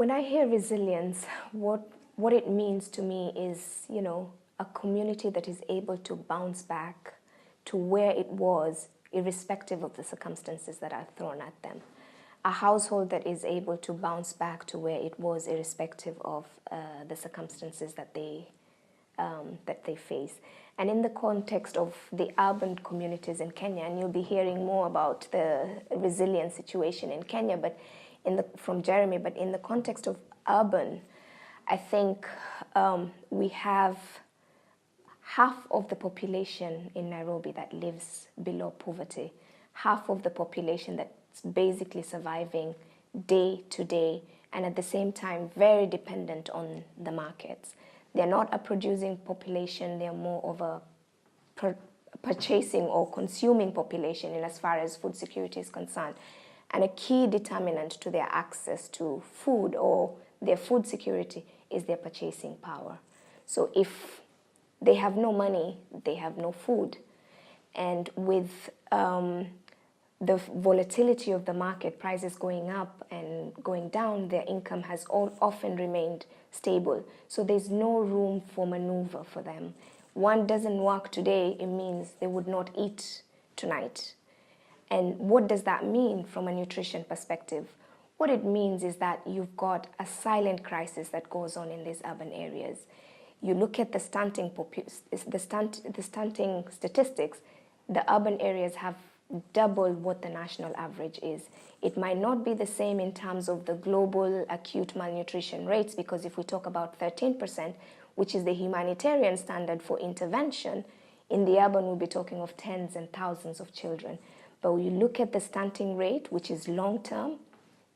When I hear resilience, what it means to me is, a community that is able to bounce back to where it was, irrespective of the circumstances that are thrown at them. A household that is able to bounce back to where it was, irrespective of the circumstances that they face. And in the context of the urban communities in Kenya, and you'll be hearing more about the resilient situation in Kenya, from Jeremy, but in the context of urban, I think we have half of the population in Nairobi that lives below poverty, half of the population that's basically surviving day to day, and at the same time very dependent on the markets. They're not a producing population, they're more of a purchasing or consuming population in as far as food security is concerned. And a key determinant to their access to food or their food security is their purchasing power. So if they have no money, they have no food. And with the volatility of the market, prices going up and going down, their income has often remained stable. So there's no room for maneuver for them. One doesn't work today, it means they would not eat tonight. And what does that mean from a nutrition perspective? What it means is that you've got a silent crisis that goes on in these urban areas. You look at the stunting statistics, the urban areas have double what the national average is. It might not be the same in terms of the global acute malnutrition rates, because if we talk about 13%, which is the humanitarian standard for intervention, in the urban we'll be talking of tens and thousands of children. But when you look at the stunting rate, which is long-term,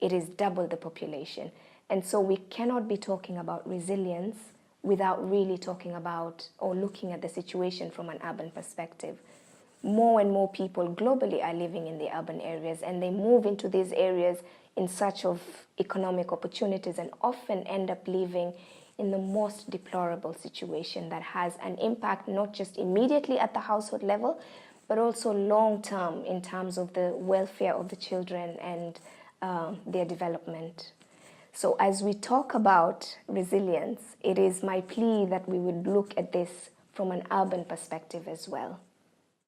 it is double the population. And so we cannot be talking about resilience without really talking about or looking at the situation from an urban perspective. More and more people globally are living in the urban areas, and they move into these areas in search of economic opportunities and often end up living in the most deplorable situation that has an impact not just immediately at the household level, but also long-term in terms of the welfare of the children and their development. So as we talk about resilience, it is my plea that we would look at this from an urban perspective as well.